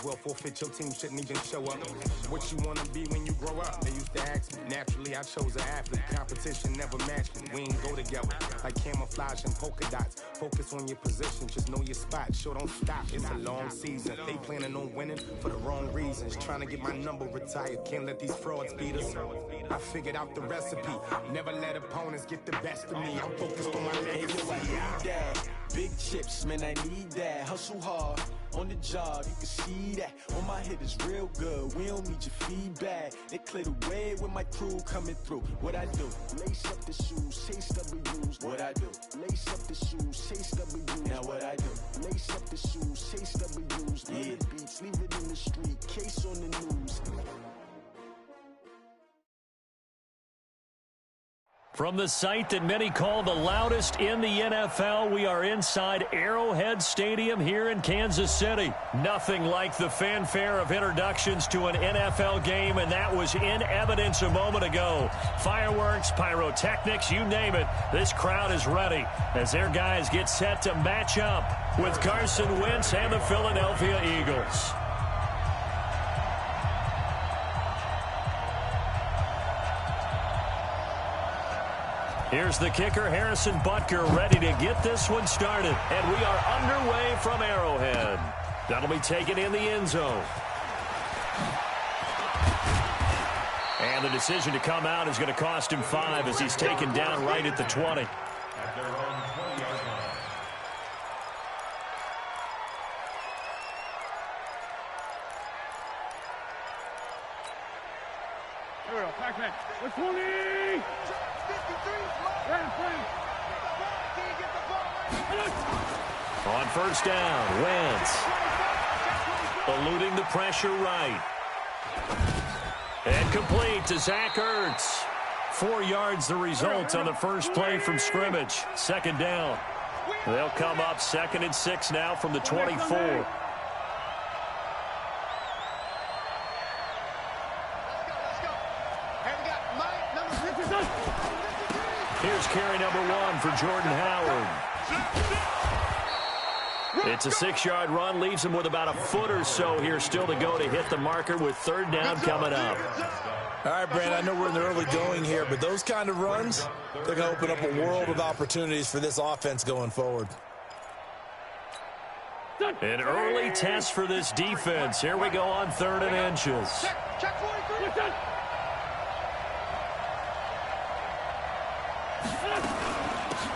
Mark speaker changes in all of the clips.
Speaker 1: as well forfeit. Your team shouldn't even show up. What you want to be when you grow up? They used to ask me. Naturally, I chose an athlete. Competition never matched me. We ain't go together like camouflage and polka dots. Focus on your position, just know your spot. Sure, don't stop. It's a long season. They planning on winning for the wrong reasons. Trying to get my number retired. Can't let these frauds beat us. I figured out the recipe. Never let opponents get the best of me. I'm focused on my legacy.
Speaker 2: I need that. Big chips, man, I need that. Hustle hard on the job, you can see that. On my head is real good. We don't need your feedback. They clear the way with my crew coming through. What I do? Lace up the shoes, chase W's. What I do? Lace up the shoes, chase W's. Now what I do? Lace up the shoes, chase W's. Yeah. Beats, leave it in the street. Case on the news.
Speaker 3: From the site that many call the loudest in the NFL, we are inside Arrowhead Stadium here in Kansas City. Nothing like the fanfare of introductions to an NFL game, and that was in evidence a moment ago. Fireworks, pyrotechnics, you name it. This crowd is ready as their guys get set to match up with Carson Wentz and the Philadelphia Eagles. Here's the kicker, Harrison Butker, ready to get this one started. And we are underway from Arrowhead. That'll be taken in the end zone. And the decision to come out is going to cost him 5 as he's taken down right at the 20.
Speaker 4: Here we go, Pac-Man. With 20!
Speaker 3: On first down, Wentz. Eluding the pressure right. And complete to Zach Ertz. 4 yards the result on the first play from scrimmage. Second down. They'll come up 2nd and 6 now from the 24. Here's carry number 1 for Jordan Howard. It's a 6-yard run, leaves him with about a foot or so here still to go to hit the marker with third down coming up.
Speaker 5: All right, Brand, I know we're in the early going here, but those kind of runs, they're going to open up a world of opportunities for this offense going forward.
Speaker 3: An early test for this defense. Here we go on 3rd and inches.
Speaker 4: Check 43.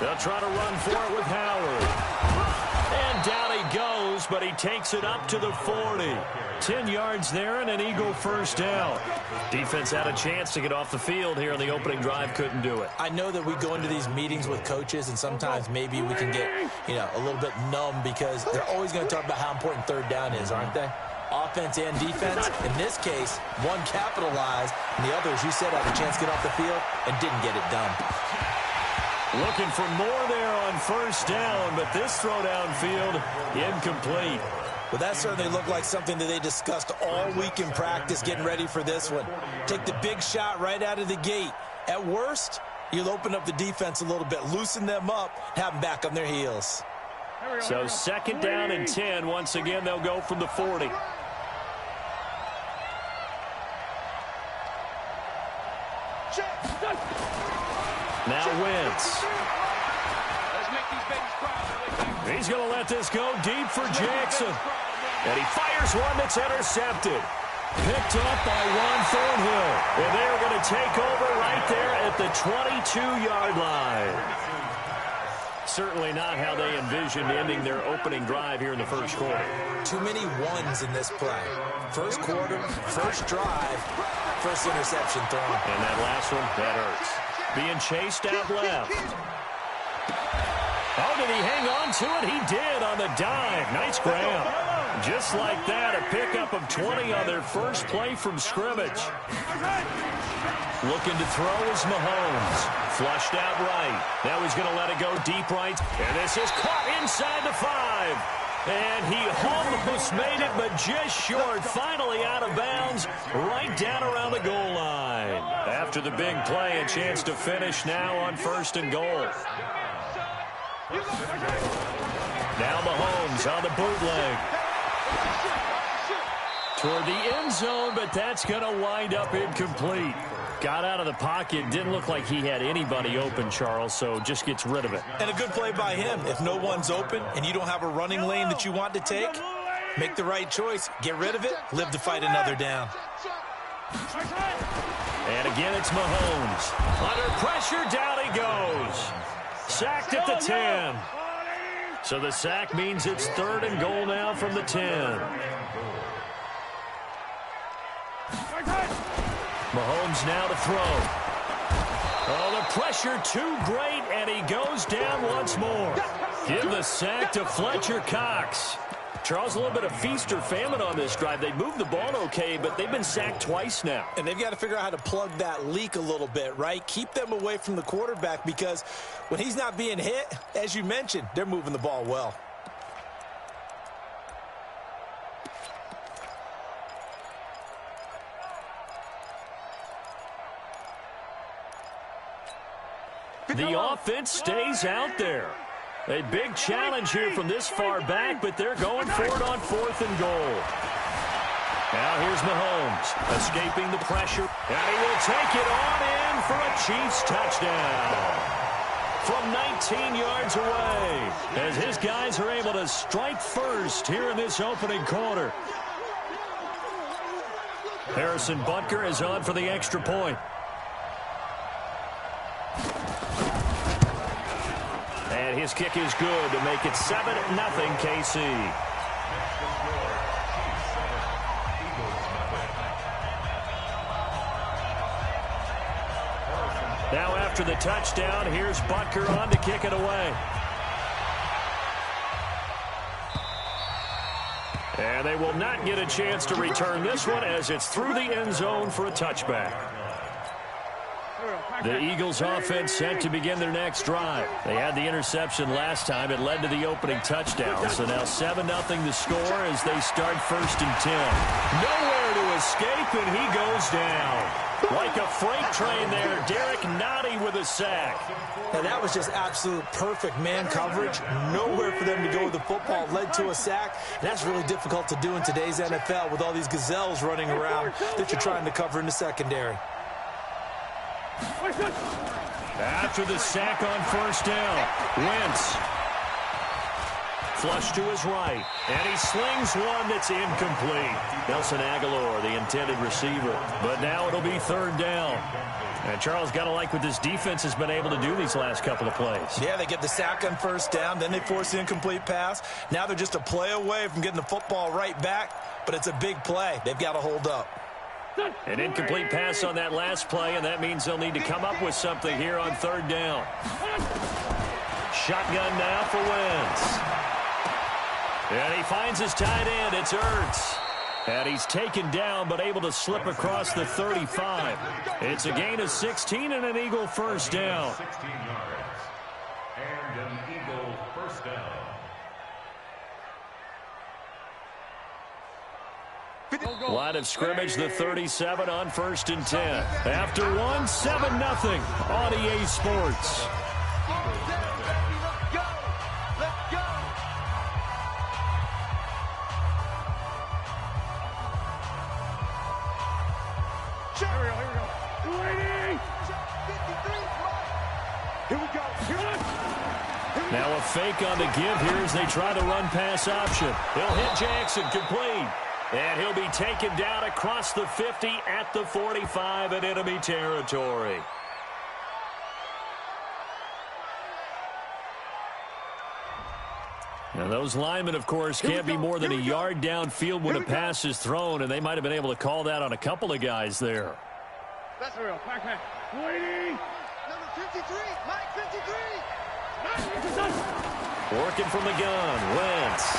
Speaker 3: They'll try to run for it with Howard. And down he goes, but he takes it up to the 40. 10 yards there and an Eagle first down. Defense had a chance to get off the field here in the opening drive, couldn't do it.
Speaker 5: I know that we go into these meetings with coaches, and sometimes maybe we can get, a little bit numb because they're always going to talk about how important third down is, aren't they? Offense and defense. In this case, one capitalized, and the other, as you said, had a chance to get off the field and didn't get it done.
Speaker 3: Looking for more there on first down, but this throw downfield incomplete.
Speaker 5: Well, that certainly looked like something that they discussed all week in practice getting ready for this one. Take the big shot right out of the gate. At worst, you'll open up the defense a little bit, loosen them up, have them back on their heels.
Speaker 3: So 2nd down and 10. Once again, they'll go from the 40. Now Wentz. He's going to let this go deep for Jackson. And he fires one that's intercepted. Picked up by Juan Thornhill. And they're going to take over right there at the 22-yard line. Certainly not how they envisioned ending their opening drive here in the first quarter.
Speaker 5: Too many ones in this play. First quarter, first drive, first interception thrown.
Speaker 3: And that last one, that hurts. Being chased out left. Oh, did he hang on to it? He did on the dive. Nice grab. Just like that, a pickup of 20 on their first play from scrimmage. Looking to throw is Mahomes. Flushed out right. Now he's going to let it go deep right. And this is caught inside the 5. And he almost made it, but just short. Finally out of bounds, right down around the goal line. After the big play, a chance to finish now on 1st and goal. Now Mahomes on the bootleg. Toward the end zone, but that's going to wind up incomplete. Got out of the pocket. Didn't look like he had anybody open, Charles, so just gets rid of it.
Speaker 5: And a good play by him. If no one's open and you don't have a running lane that you want to take, make the right choice. Get rid of it. Live to fight another down.
Speaker 3: And again, it's Mahomes. Under pressure, down he goes. Sacked at the 10. So the sack means it's 3rd and goal now from the 10. Mahomes now to throw. Oh, the pressure too great, and he goes down once more. Give the sack to Fletcher Cox. Charles, a little bit of feast or famine on this drive. They moved the ball okay, but they've been sacked twice now.
Speaker 5: And they've got to figure out how to plug that leak a little bit, right? Keep them away from the quarterback because when he's not being hit, as you mentioned, they're moving the ball well.
Speaker 3: The offense stays out there. A big challenge here from this far back, but they're going for it on 4th and goal. Now here's Mahomes, escaping the pressure, and he will take it on in for a Chiefs touchdown. From 19 yards away, as his guys are able to strike first here in this opening quarter. Harrison Butker is on for the extra point. And his kick is good to make it 7-0 KC. Now after the touchdown, here's Butker on to kick it away. And they will not get a chance to return this one as it's through the end zone for a touchback. The Eagles offense set to begin their next drive. They had the interception last time. It led to the opening touchdown. So now 7-0 the score as they start 1st and 10. Nowhere to escape, and he goes down. Like a freight train there, Derek Nottie with a sack.
Speaker 5: And that was just absolute perfect man coverage. Nowhere for them to go with the football. Led to a sack. And that's really difficult to do in today's NFL with all these gazelles running around that you're trying to cover in the secondary.
Speaker 3: After the sack on 1st down, Wentz. Flush to his right, and he slings one that's incomplete. Nelson Aguilar, the intended receiver. But now it'll be 3rd down. And Charles, got to like what this defense has been able to do these last couple of plays.
Speaker 5: Yeah, they get the sack on 1st down, then they force the incomplete pass. Now they're just a play away from getting the football right back, but it's a big play. They've got to hold up.
Speaker 3: An incomplete pass on that last play, and that means they'll need to come up with something here on 3rd down. Shotgun now for Wentz. And he finds his tight end. It's Ertz. And he's taken down, but able to slip across the 35. It's a gain of 16 and an Eagle 1st down.
Speaker 6: 16 yards. And an Eagle 1st down.
Speaker 3: Line of scrimmage, the 37 on 1st and 10. After one, 7-0 on EA Sports. Now a fake on the give here as they try the run-pass option. He'll hit Jackson, complete. And he'll be taken down across the 50 at the 45 in enemy territory. Now those linemen, of course, can't be more than a yard downfield when a pass is thrown, and they might have been able to call that on a couple of guys there.
Speaker 4: That's real. Back. Waiting.
Speaker 7: Number 53, Mike 53.
Speaker 3: Working from the gun, Wentz.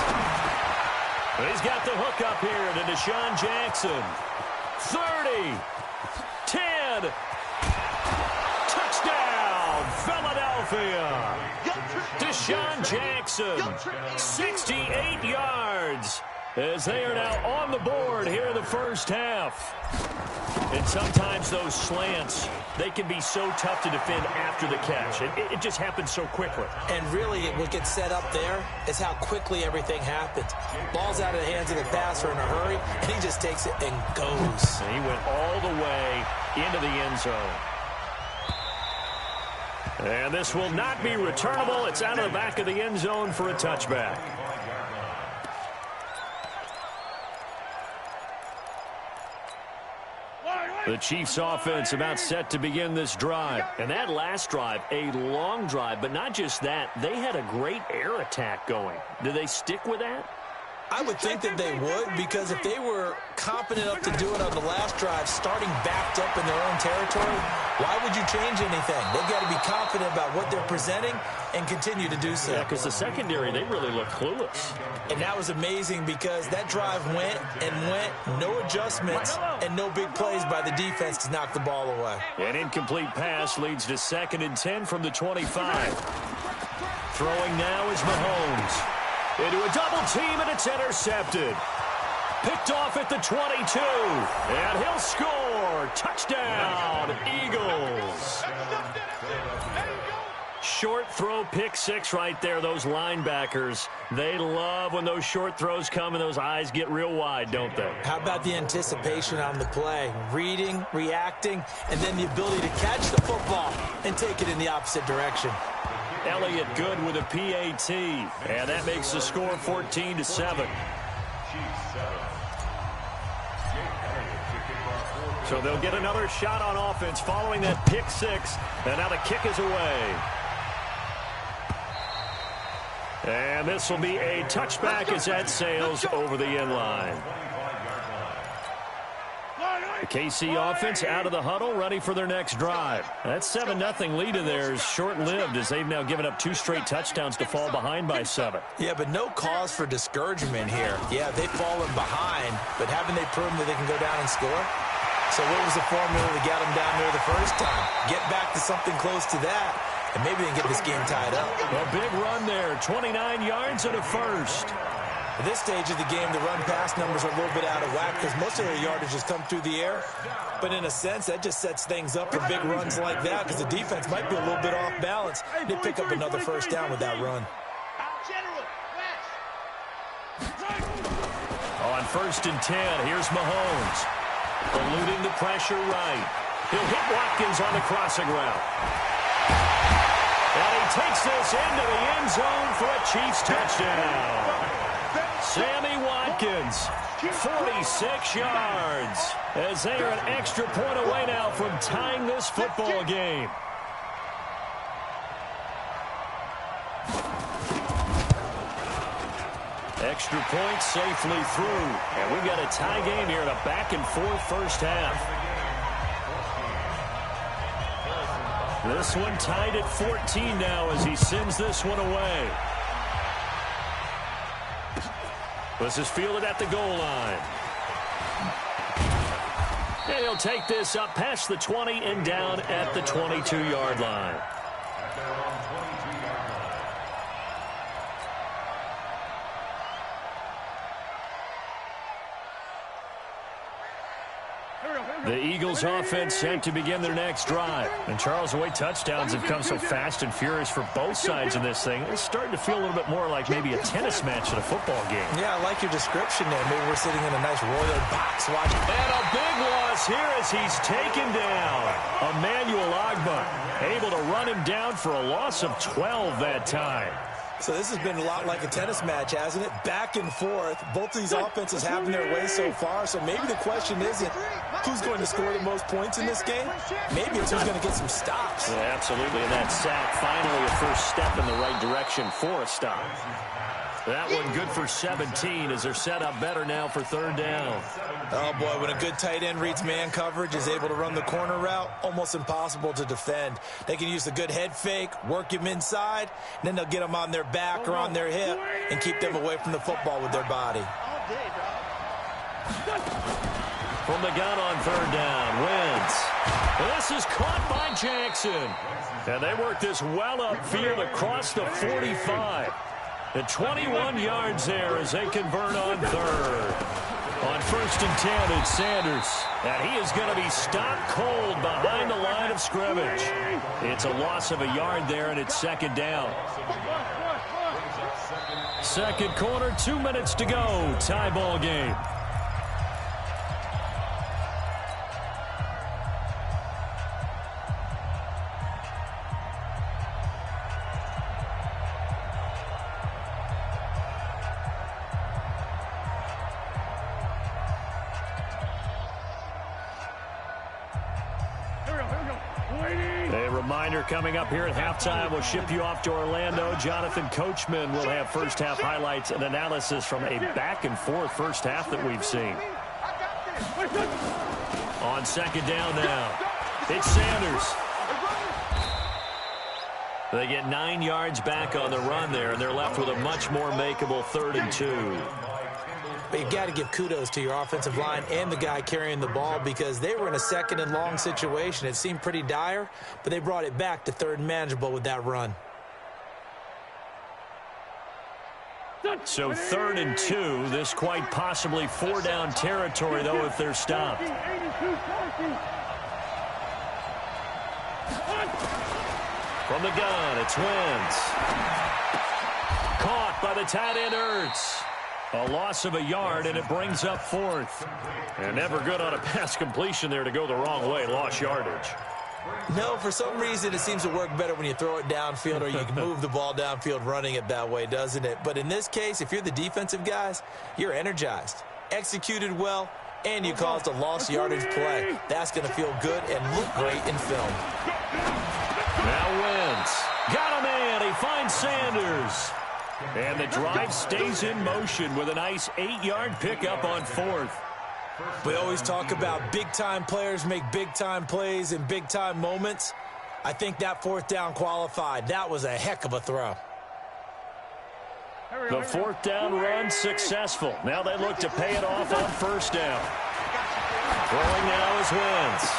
Speaker 3: He's got the hook up here to Deshaun Jackson. 30, 10, touchdown, Philadelphia. Deshaun Jackson, 68 yards, as they are now on the board here in the 1st half. And sometimes those slants, they can be so tough to defend after the catch. It just happens so quickly.
Speaker 5: And really, what gets set up there is how quickly everything happens. Ball's out of the hands of the passer in a hurry, and he just takes it and goes.
Speaker 3: And he went all the way into the end zone. And this will not be returnable. It's out of the back of the end zone for a touchback. The Chiefs offense about set to begin this drive. And that last drive, a long drive, but not just that. They had a great air attack going. Do they stick with that?
Speaker 5: I would think that they would, because if they were competent enough to do it on the last drive, starting backed up in their own territory, why would you change anything? They've got to be confident about what they're presenting and continue to do so.
Speaker 3: Yeah, because the secondary, they really look clueless.
Speaker 5: And that was amazing because that drive went and went, no adjustments, and no big plays by the defense to knock the ball away.
Speaker 3: An incomplete pass leads to 2nd and 10 from the 25. Throwing now is Mahomes. Into a double team, and it's intercepted. Picked off at the 22. And he'll score. Touchdown, Eagles. Short throw, pick 6 right there. Those linebackers, they love when those short throws come and those eyes get real wide, don't they?
Speaker 5: How about the anticipation on the play? Reading, reacting, and then the ability to catch the football and take it in the opposite direction.
Speaker 3: Elliott good with a PAT, and that makes the score 14-7. So they'll get another shot on offense following that pick 6, and now the kick is away. And this will be a touchback as that sails over the end line. The KC offense out of the huddle, ready for their next drive. That 7-0 lead of theirs short-lived as they've now given up 2 straight touchdowns to fall behind by 7.
Speaker 5: Yeah, but no cause for discouragement here. Yeah, they've fallen behind, but haven't they proven that they can go down and score? So what was the formula to get them down there the first time? Get back to something close to that, and maybe they can get this game tied up.
Speaker 3: A big run there, 29 yards and a first.
Speaker 5: At this stage of the game, the run-pass numbers are a little bit out of whack because most of their yardage has come through the air. But in a sense, that just sets things up for big runs like that because the defense might be a little bit off balance. They pick up another first down with that run.
Speaker 3: On 1st and 10, here's Mahomes. Eluding the pressure right. He'll hit Watkins on the crossing route. And he takes this into the end zone for a Chiefs touchdown. Sammy Watkins, 46 yards, as they are an extra point away now from tying this football game. Extra point safely through, and we've got a tie game here in a back-and-forth first half. This one tied at 14 now as he sends this one away. This is fielded at the goal line. And he'll take this up past the 20 and down at the 22-yard line. The Eagles offense set to begin their next drive. And Charles, the way touchdowns have come so fast and furious for both sides in this thing, it's starting to feel a little bit more like maybe a tennis match at a football game.
Speaker 5: Yeah, I like your description there. Maybe we're sitting in a nice royal box watching.
Speaker 3: And a big loss here as he's taken down. Emmanuel Ogbah able to run him down for a loss of 12 that time.
Speaker 5: So this has been a lot like a tennis match, hasn't it? Back and forth. Both of these offenses having their way so far. So maybe the question isn't who's going to score the most points in this game. Maybe it's who's going to get some stops.
Speaker 3: Yeah, absolutely. And that sack, finally a first step in the right direction for a stop. That one good for 17 as they're set up better now for 3rd down.
Speaker 5: Oh, boy, when a good tight end reads man coverage, is able to run the corner route, almost impossible to defend. They can use a good head fake, work him inside, and then they'll get him on their back or on their hip and keep them away from the football with their body.
Speaker 3: From the gun on 3rd down, Wentz. This is caught by Jackson. And they work this well upfield across the 45. And 21 yards there as they convert on 3rd. On 1st and 10, it's Sanders. And he is going to be stopped cold behind the line of scrimmage. It's a loss of a yard there, and it's 2nd down. Second quarter, 2 minutes to go. Tie ball game. A reminder coming up here at halftime. We'll ship you off to Orlando. Jonathan Coachman will have first half highlights and analysis from a back-and-forth first half that we've seen. On 2nd down now, it's Sanders. They get 9 yards back on the run there, and they're left with a much more makeable 3rd and 2.
Speaker 5: But you got to give kudos to your offensive line and the guy carrying the ball, because they were in a 2nd and long situation. It seemed pretty dire, but they brought it back to 3rd and manageable with that run.
Speaker 3: So 3rd and 2, this quite possibly 4-down territory, though, if they're stopped. From the gun, it's Wentz. Caught by the tight end, Ertz. A loss of a yard, and it brings up 4th. And never good on a pass completion there to go the wrong way. Lost yardage.
Speaker 5: No, for some reason it seems to work better when you throw it downfield, or you can move the ball downfield running it that way, doesn't it? But in this case, if you're the defensive guys, you're energized, executed well, and you caused a lost yardage play. That's going to feel good and look great in film.
Speaker 3: Now Wentz. Got a man. He finds Sanders. And the drive stays in motion with a nice 8-yard pickup on 4th.
Speaker 5: We always talk about big-time players make big-time plays in big-time moments. I think that 4th down qualified. That was a heck of a throw.
Speaker 3: The 4th down run successful. Now they look to pay it off on 1st down. Throwing now is Wentz.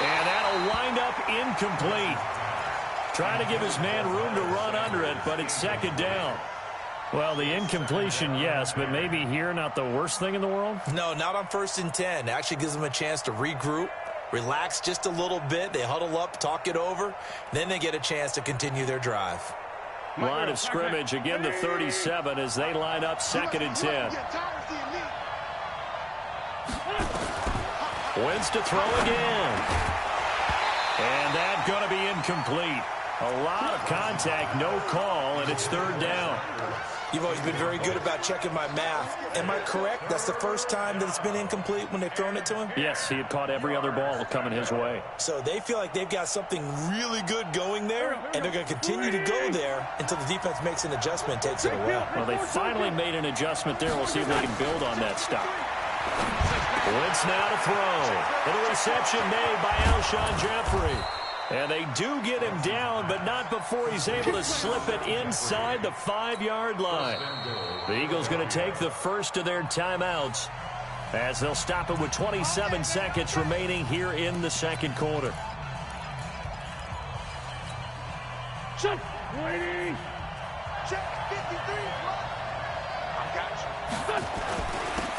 Speaker 3: And that'll wind up incomplete. Trying to give his man room to run under it, but it's 2nd down. Well, the incompletion, yes, but maybe here not the worst thing in the world?
Speaker 5: No, not on 1st and 10. Actually gives them a chance to regroup, relax just a little bit. They huddle up, talk it over, then they get a chance to continue their drive.
Speaker 3: Line of scrimmage, again the 37 as they line up 2nd and 10. Wentz to throw again. And that's going to be incomplete. A lot of contact, no call, and it's 3rd down.
Speaker 5: You've always been very good about checking my math. Am I correct? That's the first time that it's been incomplete when they've thrown it to him?
Speaker 3: Yes, he had caught every other ball coming his way.
Speaker 5: So they feel like they've got something really good going there, and they're going to continue to go there until the defense makes an adjustment and takes it away.
Speaker 3: Well, they finally made an adjustment there. We'll see if they can build on that stop. Wentz now to throw. And a reception made by Alshon Jeffrey. And they do get him down, but not before he's able to slip it inside the 5-yard line. The Eagles going to take the first of their timeouts as they'll stop it with 27 seconds remaining here in the 2nd quarter.
Speaker 4: Check. Waiting.
Speaker 7: Check 53. I got you.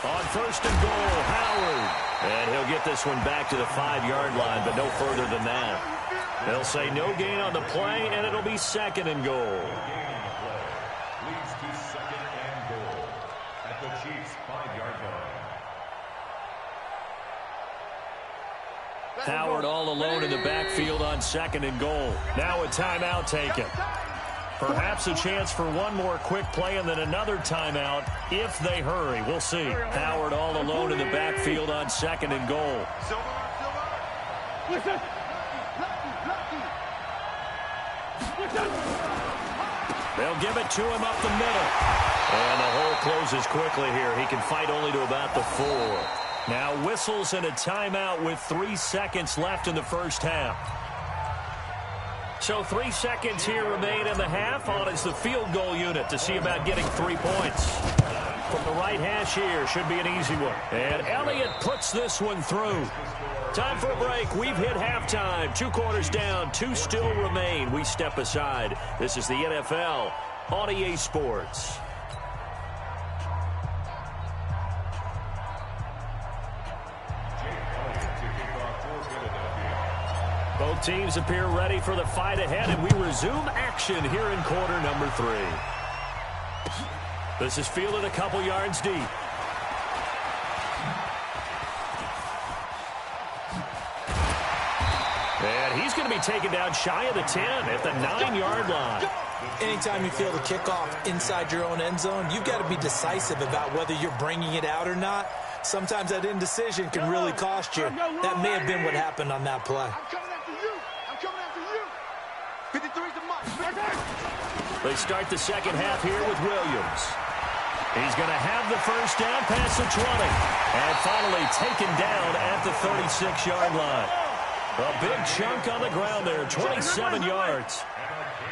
Speaker 3: On 1st and goal, Howard. And he'll get this one back to the 5-yard line, but no further than that. They'll say no gain on the play, and it'll be 2nd and goal.
Speaker 6: Leads to 2nd and goal at the Chiefs' 5-yard line.
Speaker 3: Howard all alone in the backfield on 2nd and goal. Now a timeout taken. Perhaps a chance for one more quick play and then another timeout if they hurry. We'll see. Howard all alone in the backfield on 2nd and goal.
Speaker 4: Listen.
Speaker 3: They'll give it to him up the middle. And the hole closes quickly here. He can fight only to about the 4. Now whistles and a timeout with 3 seconds left in the first half. So 3 seconds here remain in the half. On is the field goal unit to see about getting 3 points. From the right hash here, should be an easy one. And Elliott puts this one through. Time for a break. We've hit halftime. 2 quarters down, 2 still remain. We step aside. This is the NFL on EA Sports. Both teams appear ready for the fight ahead, and we resume action here in quarter number 3. This is fielded a couple yards deep. And he's going to be taken down shy of the 10 at the 9-yard line.
Speaker 5: Anytime you field a kickoff inside your own end zone, you've got to be decisive about whether you're bringing it out or not. Sometimes that indecision can really cost you. That may have been what happened on that play.
Speaker 7: I'm coming after you. I'm coming after you. 53's a must.
Speaker 3: They start the second half here with Williams. He's going to have the first down past the 20. And finally taken down at the 36-yard line. A big chunk on the ground there, 27 yards.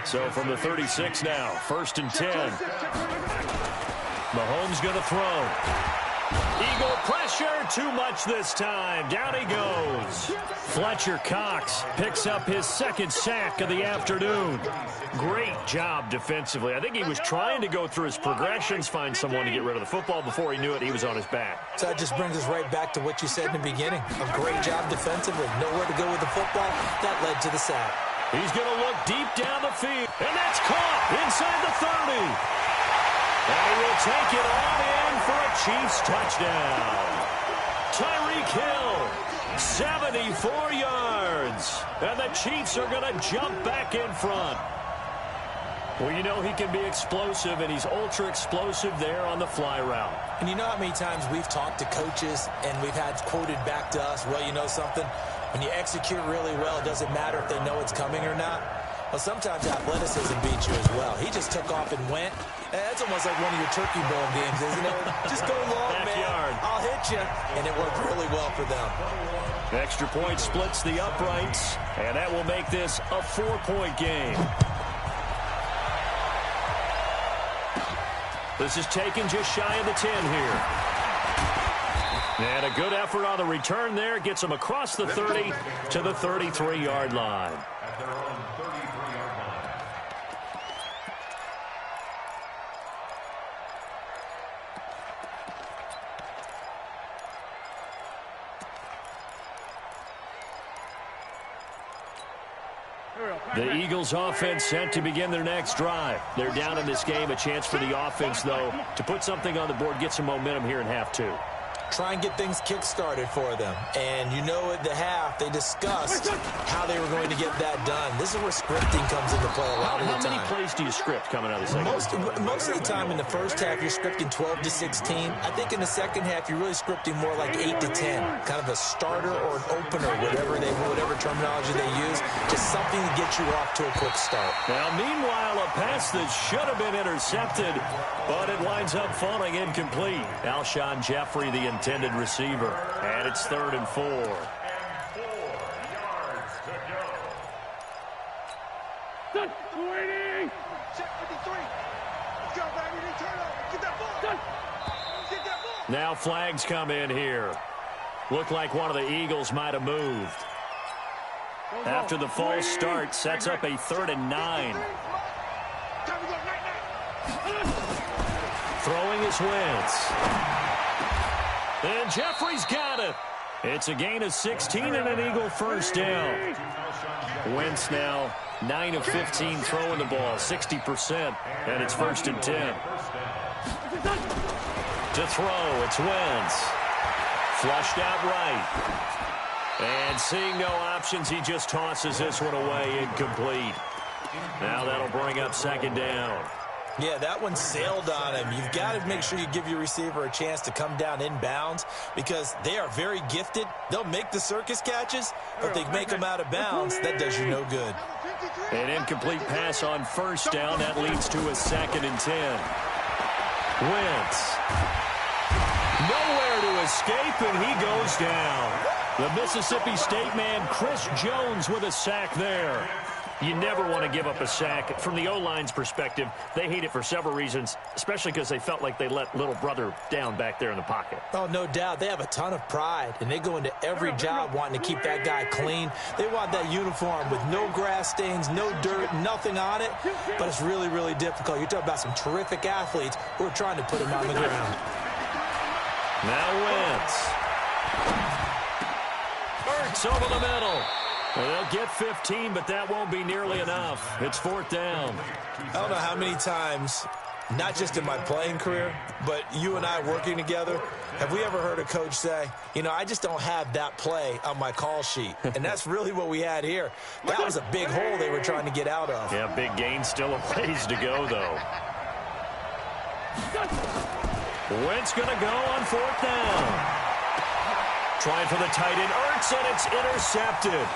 Speaker 3: So from the 36 now, 1st and 10. Mahomes going to throw. Eagle pressure, too much this time. Down he goes. Fletcher Cox picks up his 2nd sack of the afternoon. Great job defensively. I think he was trying to go through his progressions, find someone to get rid of the football. Before he knew it, he was on his back.
Speaker 5: So that just brings us right back to what you said in the beginning. A great job defensively. Nowhere to go with the football. That led to the sack.
Speaker 3: He's going to look deep down the field. And that's caught inside the 30. And he will take it on in for a Chiefs touchdown. Tyreek Hill, 74 yards. And the Chiefs are going to jump back in front. Well, you know he can be explosive, and he's ultra-explosive there on the fly route.
Speaker 5: And you know how many times we've talked to coaches and we've had quoted back to us, well, you know something? When you execute really well, it doesn't matter if they know it's coming or not. Well, sometimes athleticism beats you as well. He just took off and went. That's almost like one of your Turkey Bowl games, isn't it? Just go long,
Speaker 3: Backyard.
Speaker 5: man. I'll hit you. And it worked really well for them.
Speaker 3: Extra point splits the uprights, and that will make this a 4-point game. This is taken just shy of the 10 here. And a good effort on the return there. Gets him across the 30 to the 33-yard line.
Speaker 6: At their own 33-yard line.
Speaker 3: The Eagles offense set to begin their next drive. They're down in this game. A chance for the offense, though, to put something on the board, get some momentum here in half 2.
Speaker 5: Try and get things kick-started for them. And you know at the half, they discussed how they were going to get that done. This is where scripting comes into play a lot of the time.
Speaker 3: How many plays do you script coming out of the second?
Speaker 5: Most of the time in the first half, you're scripting 12 to 16. I think in the second half, you're really scripting more like 8 to 10. Kind of a starter or an opener, whatever terminology they use. Just something to get you off to a quick start.
Speaker 3: Now, meanwhile, a pass that should have been intercepted, but it winds up falling incomplete. Alshon Jeffrey, the intended receiver, and it's 3rd and 4.
Speaker 6: 4 yards to go.
Speaker 4: Waiting.
Speaker 7: Check 53. Let's go, baby. They turn over. Get that ball. Get that ball.
Speaker 3: Now flags come in here. Looked like one of the Eagles might have moved. After the false start, sets up a 3rd and 9.
Speaker 7: Time to go night-night.
Speaker 3: Throwing his Wentz. And Jeffrey's got it. It's a gain of 16 and an Eagle first down. Wentz now 9 of 15 throwing the ball, 60%, and it's 1st and 10. To throw, it's Wentz. Flushed out right. And seeing no options, he just tosses this one away, incomplete. Now that'll bring up 2nd down.
Speaker 5: Yeah, that one sailed on him. You've got to make sure you give your receiver a chance to come down inbounds because they are very gifted. They'll make the circus catches, but they make them out of bounds. That does you no good.
Speaker 3: An incomplete pass on 1st down. That leads to a 2nd and 10. Wentz. Nowhere to escape, and he goes down. The Mississippi State man, Chris Jones, with a sack there. You never want to give up a sack. From the O-line's perspective, they hate it for several reasons, especially because they felt like they let little brother down back there in the pocket.
Speaker 5: Oh, no doubt. They have a ton of pride, and they go into every job wanting to keep that guy clean. They want that uniform with no grass stains, no dirt, nothing on it, but it's really, really difficult. You're talking about some terrific athletes who are trying to put him on the ground.
Speaker 3: Now Wentz. Ertz over the middle. Well, they'll get 15, but that won't be nearly enough. It's 4th down.
Speaker 5: I don't know how many times, not just in my playing career, but you and I working together, have we ever heard a coach say, you know, I just don't have that play on my call sheet. And that's really what we had here. That was a big hole they were trying to get out of.
Speaker 3: Yeah, big gain, still a ways to go, though. Wentz going to go on 4th down. Trying for the tight end, Ertz, and it's intercepted.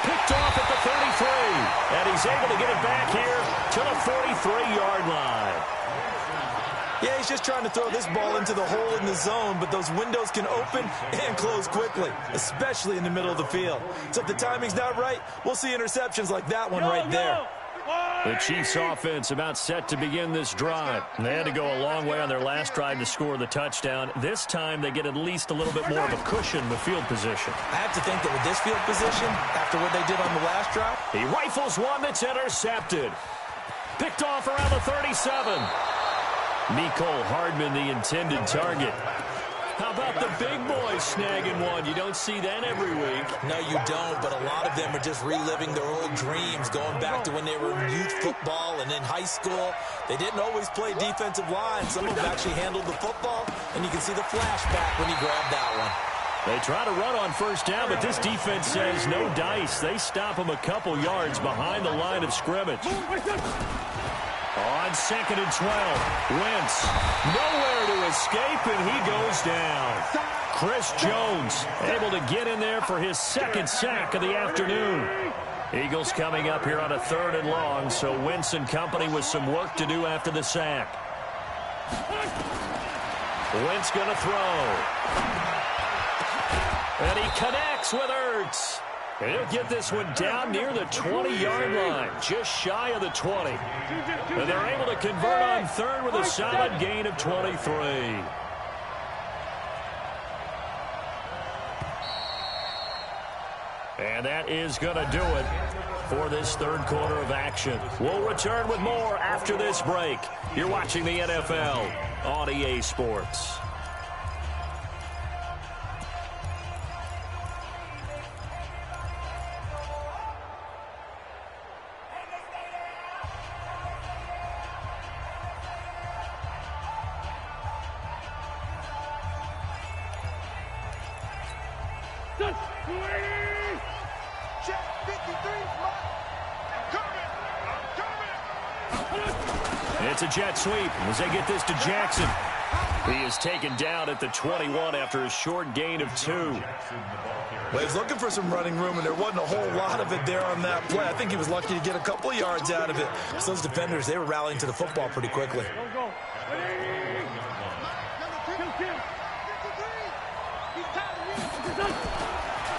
Speaker 3: Picked off at the 33, and he's able to get it back here to the 43-yard line.
Speaker 5: Yeah, he's just trying to throw this ball into the hole in the zone, but those windows can open and close quickly, especially in the middle of the field. So if the timing's not right, we'll see interceptions like that one right there.
Speaker 3: The Chiefs offense about set to begin this drive. They had to go a long way on their last drive to score the touchdown. This time they get at least a little bit more of a cushion with field position.
Speaker 5: I have to think that with this field position, after what they did on the last drive,
Speaker 3: he rifles one that's intercepted. Picked off around the 37. Mecole Hardman, the intended target. How about the big boys snagging one? You don't see that every week.
Speaker 5: No, you don't, but a lot of them are just reliving their old dreams, going back to when they were in youth football and in high school. They didn't always play defensive line. Some of them actually handled the football, and you can see the flashback when he grabbed that one.
Speaker 3: They try to run on 1st down, but this defense says no dice. They stop him a couple yards behind the line of scrimmage. On 2nd and 12, Wentz nowhere to escape, and he goes down. Chris Jones able to get in there for his 2nd sack of the afternoon. Eagles coming up here on a 3rd and long, so Wentz and company with some work to do after the sack. Wentz going to throw. And he connects with Ertz. And he'll get this one down near the 20-yard line, just shy of the 20. And they're able to convert on 3rd with a solid gain of 23. And that is going to do it for this 3rd quarter of action. We'll return with more after this break. You're watching the NFL on EA Sports. It's a jet sweep as they get this to Jackson. He is taken down at the 21 after a short gain of 2.
Speaker 5: Well, he's looking for some running room, and there wasn't a whole lot of it there on that play. I think he was lucky to get a couple yards out of it. So those defenders, they were rallying to the football pretty quickly.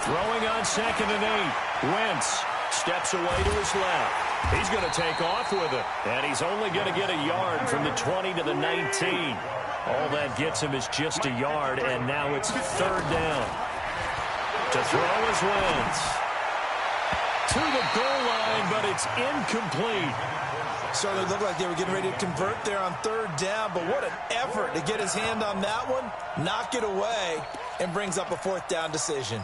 Speaker 3: Throwing on 2nd and 8. Wentz steps away to his left. He's going to take off with it. And he's only going to get a yard from the 20 to the 19. All that gets him is just a yard, and now it's 3rd down. To throw is Wentz. To the goal line, but it's incomplete.
Speaker 5: So it looked like they were getting ready to convert there on 3rd down, but what an effort to get his hand on that one, knock it away, and brings up a 4th down decision.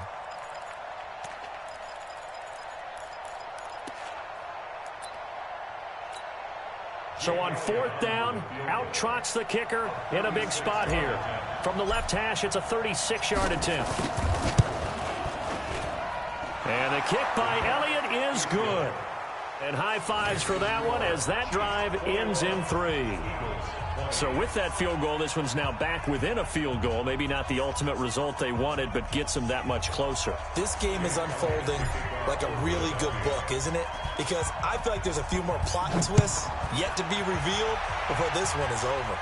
Speaker 3: So on 4th down, out trots the kicker in a big spot here. From the left hash, it's a 36-yard attempt. And the kick by Elliott is good. And high fives for that one as that drive ends in 3. So with that field goal, this one's now back within a field goal. Maybe not the ultimate result they wanted, but gets them that much closer.
Speaker 5: This game is unfolding like a really good book, isn't it? Because I feel like there's a few more plot and twists yet to be revealed before this one is over.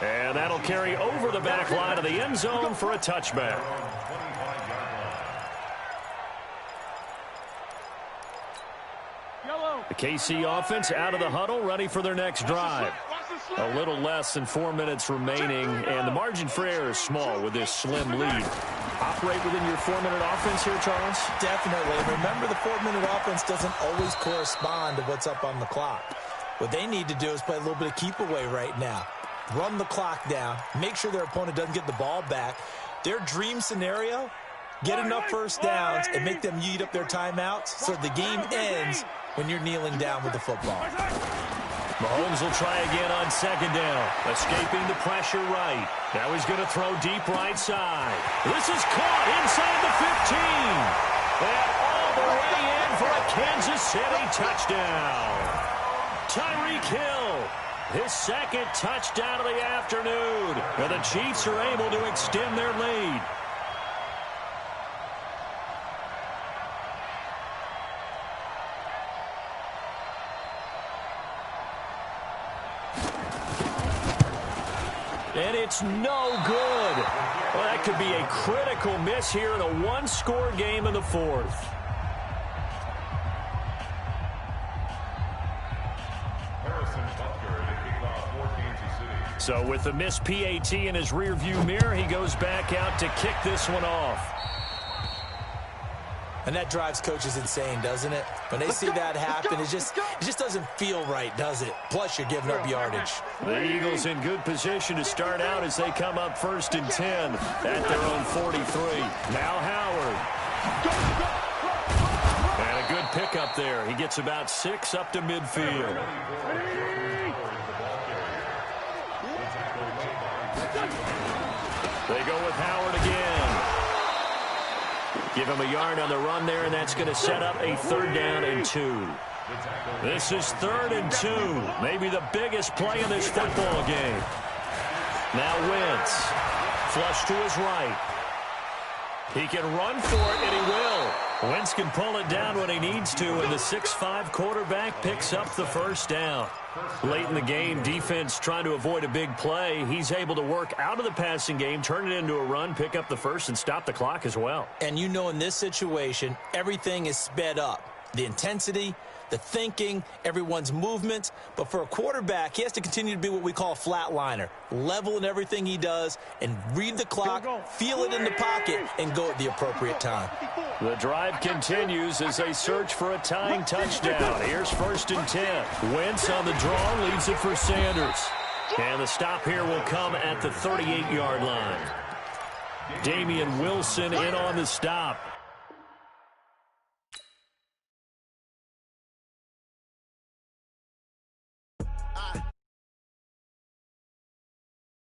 Speaker 3: And that'll carry over the back line of the end zone for a touchback. The KC offense out of the huddle, ready for their next drive. A little less than 4 minutes remaining, and the margin for error is small with this slim lead. Operate within your 4-minute offense here, Charles?
Speaker 5: Definitely. Remember, the 4-minute offense doesn't always correspond to what's up on the clock. What they need to do is play a little bit of keep away right now. Run the clock down. Make sure their opponent doesn't get the ball back. Their dream scenario, get enough first downs and make them eat up their timeouts so the game ends when you're kneeling down with the football.
Speaker 3: Mahomes will try again on second down, escaping the pressure right. Now he's going to throw deep right side. This is caught inside the 15. And all the way in for a Kansas City touchdown. Tyreek Hill, his second touchdown of the afternoon. And the Chiefs are able to extend their lead. And it's no good. Well, that could be a critical miss here in a one-score game in the fourth. So with the missed PAT in his rearview mirror, he goes back out to kick this one off.
Speaker 5: And that drives coaches insane, doesn't it? When they see that happen, it just doesn't feel right, does it? Plus, you're giving up yardage.
Speaker 3: The Eagles in good position to start out as they come up 1st and 10 at their own 43. Now Howard. And a good pickup there. He gets about 6 up to midfield. They go with Howard again. Give him a yard on the run there, and that's going to set up a 3rd down and 2. This is 3rd and 2. Maybe the biggest play in this football game. Now Wentz. Flush to his right. He can run for it, and he will. Wentz can pull it down when he needs to, and the 6'5" quarterback picks up the 1st down. Late in the game, defense trying to avoid a big play. He's able to work out of the passing game, turn it into a run, pick up the 1st, and stop the clock as well.
Speaker 5: And you know in this situation, everything is sped up. The intensity, the thinking, everyone's movement. But for a quarterback, he has to continue to be what we call a flatliner. Level in everything he does and read the clock, feel it in the pocket, and go at the appropriate time.
Speaker 3: The drive continues as they search for a tying touchdown. Here's 1st and 10. Wentz on the draw, leaves it for Sanders. And the stop here will come at the 38-yard line. Damian Wilson in on the stop.